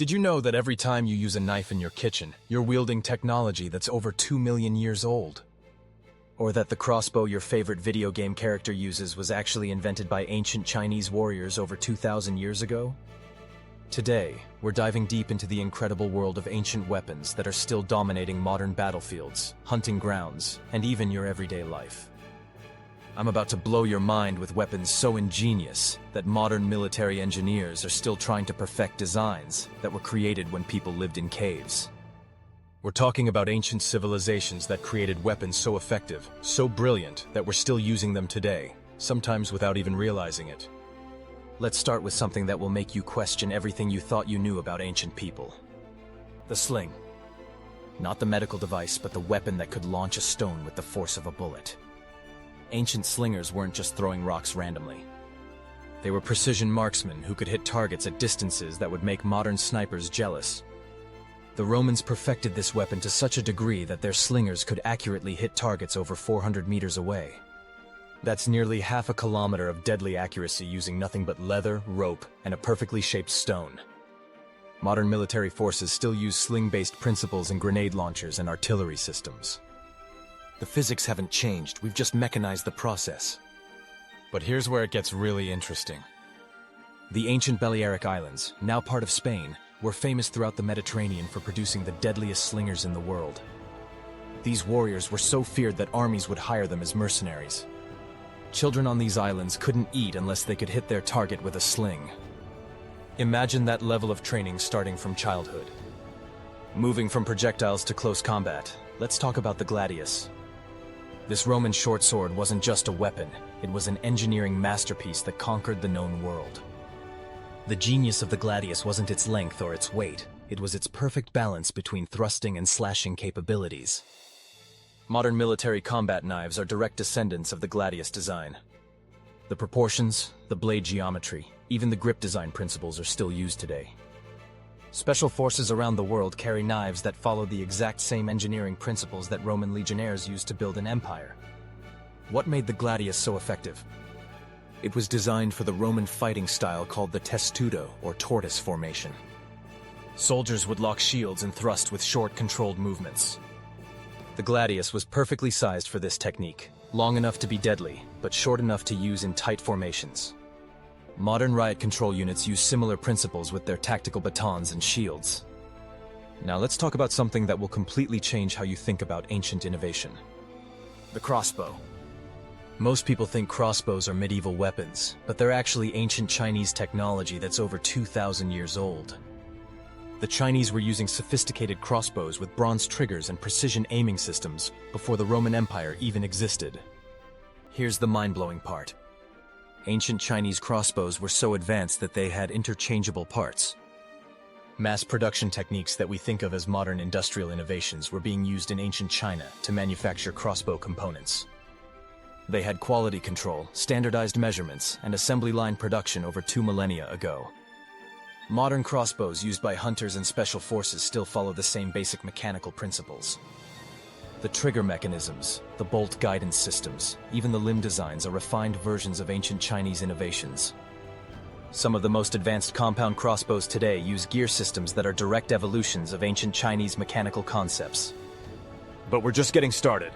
Did you know that every time you use a knife in your kitchen, you're wielding technology that's over 2 million years old? Or that the crossbow your favorite video game character uses was actually invented by ancient Chinese warriors over 2,000 years ago? Today, we're diving deep into the incredible world of ancient weapons that are still dominating modern battlefields, hunting grounds, and even your everyday life. I'm about to blow your mind with weapons so ingenious that modern military engineers are still trying to perfect designs that were created when people lived in caves. We're talking about ancient civilizations that created weapons so effective, so brilliant, that we're still using them today, sometimes without even realizing it. Let's start with something that will make you question everything you thought you knew about ancient people. The sling. Not the medical device, but the weapon that could launch a stone with the force of a bullet. Ancient slingers weren't just throwing rocks randomly. They were precision marksmen who could hit targets at distances that would make modern snipers jealous. The Romans perfected this weapon to such a degree that their slingers could accurately hit targets over 400 meters away. That's nearly half a kilometer of deadly accuracy using nothing but leather, rope, and a perfectly shaped stone. Modern military forces still use sling-based principles in grenade launchers and artillery systems. The physics haven't changed, we've just mechanized the process. But here's where it gets really interesting. The ancient Balearic Islands, now part of Spain, were famous throughout the Mediterranean for producing the deadliest slingers in the world. These warriors were so feared that armies would hire them as mercenaries. Children on these islands couldn't eat unless they could hit their target with a sling. Imagine that level of training starting from childhood. Moving from projectiles to close combat, let's talk about the gladius. This Roman short sword wasn't just a weapon, it was an engineering masterpiece that conquered the known world. The genius of the gladius wasn't its length or its weight, it was its perfect balance between thrusting and slashing capabilities. Modern military combat knives are direct descendants of the gladius design. The proportions, the blade geometry, even the grip design principles are still used today. Special forces around the world carry knives that follow the exact same engineering principles that Roman legionnaires used to build an empire. What made the gladius so effective? It was designed for the Roman fighting style called the testudo, or tortoise formation. Soldiers would lock shields and thrust with short, controlled movements. The gladius was perfectly sized for this technique, long enough to be deadly, but short enough to use in tight formations. Modern riot control units use similar principles with their tactical batons and shields. Now let's talk about something that will completely change how you think about ancient innovation. The crossbow. Most people think crossbows are medieval weapons, but they're actually ancient Chinese technology that's over 2,000 years old. The Chinese were using sophisticated crossbows with bronze triggers and precision aiming systems before the Roman Empire even existed. Here's the mind-blowing part. Ancient Chinese crossbows were so advanced that they had interchangeable parts. Mass production techniques that we think of as modern industrial innovations were being used in ancient China to manufacture crossbow components. They had quality control, standardized measurements, and assembly line production over 2 millennia ago. Modern crossbows used by hunters and special forces still follow the same basic mechanical principles. The trigger mechanisms, the bolt guidance systems, even the limb designs are refined versions of ancient Chinese innovations. Some of the most advanced compound crossbows today use gear systems that are direct evolutions of ancient Chinese mechanical concepts. But we're just getting started.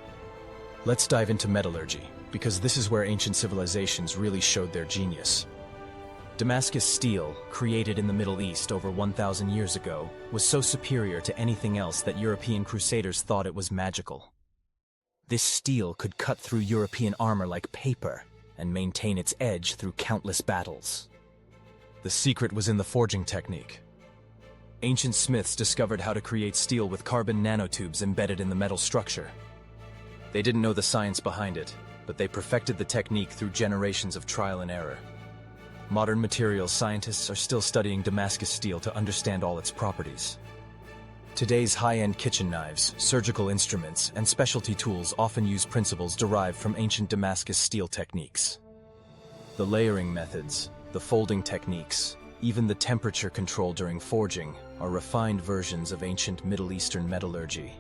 Let's dive into metallurgy, because this is where ancient civilizations really showed their genius. Damascus steel, created in the Middle East over 1,000 years ago, was so superior to anything else that European crusaders thought it was magical. This steel could cut through European armor like paper and maintain its edge through countless battles. The secret was in the forging technique. Ancient smiths discovered how to create steel with carbon nanotubes embedded in the metal structure. They didn't know the science behind it, but they perfected the technique through generations of trial and error. Modern materials scientists are still studying Damascus steel to understand all its properties. Today's high-end kitchen knives, surgical instruments, and specialty tools often use principles derived from ancient Damascus steel techniques. The layering methods, the folding techniques, even the temperature control during forging are refined versions of ancient Middle Eastern metallurgy.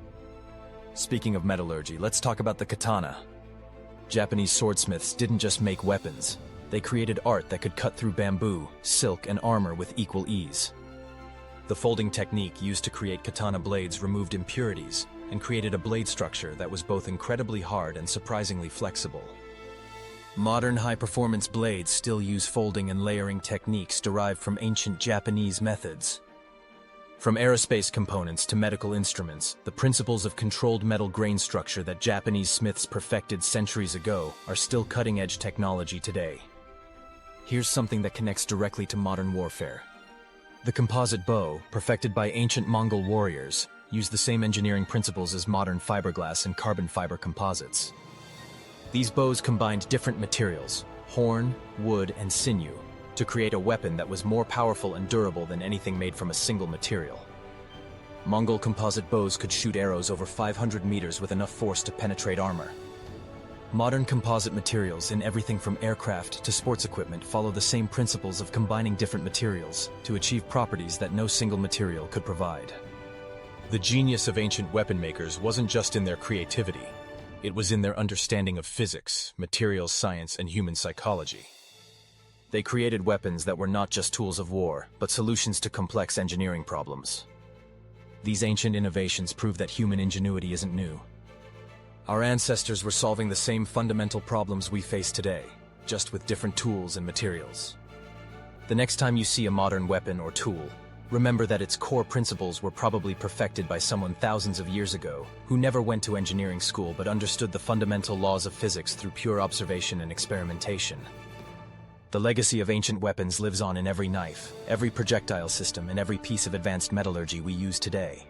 Speaking of metallurgy, let's talk about the katana. Japanese swordsmiths didn't just make weapons. They created art that could cut through bamboo, silk, and armor with equal ease. The folding technique used to create katana blades removed impurities and created a blade structure that was both incredibly hard and surprisingly flexible. Modern high-performance blades still use folding and layering techniques derived from ancient Japanese methods. From aerospace components to medical instruments, the principles of controlled metal grain structure that Japanese smiths perfected centuries ago are still cutting-edge technology today. Here's something that connects directly to modern warfare. The composite bow, perfected by ancient Mongol warriors, used the same engineering principles as modern fiberglass and carbon fiber composites. These bows combined different materials, horn, wood, and sinew, to create a weapon that was more powerful and durable than anything made from a single material. Mongol composite bows could shoot arrows over 500 meters with enough force to penetrate armor. Modern composite materials in everything from aircraft to sports equipment follow the same principles of combining different materials to achieve properties that no single material could provide. The genius of ancient weapon makers wasn't just in their creativity. It was in their understanding of physics, materials science, and human psychology. They created weapons that were not just tools of war, but solutions to complex engineering problems. These ancient innovations prove that human ingenuity isn't new. Our ancestors were solving the same fundamental problems we face today, just with different tools and materials. The next time you see a modern weapon or tool, remember that its core principles were probably perfected by someone thousands of years ago who never went to engineering school but understood the fundamental laws of physics through pure observation and experimentation. The legacy of ancient weapons lives on in every knife, every projectile system, and every piece of advanced metallurgy we use today.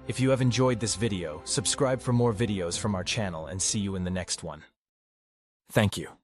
If you have enjoyed this video, subscribe for more videos from our channel and see you in the next one. Thank you.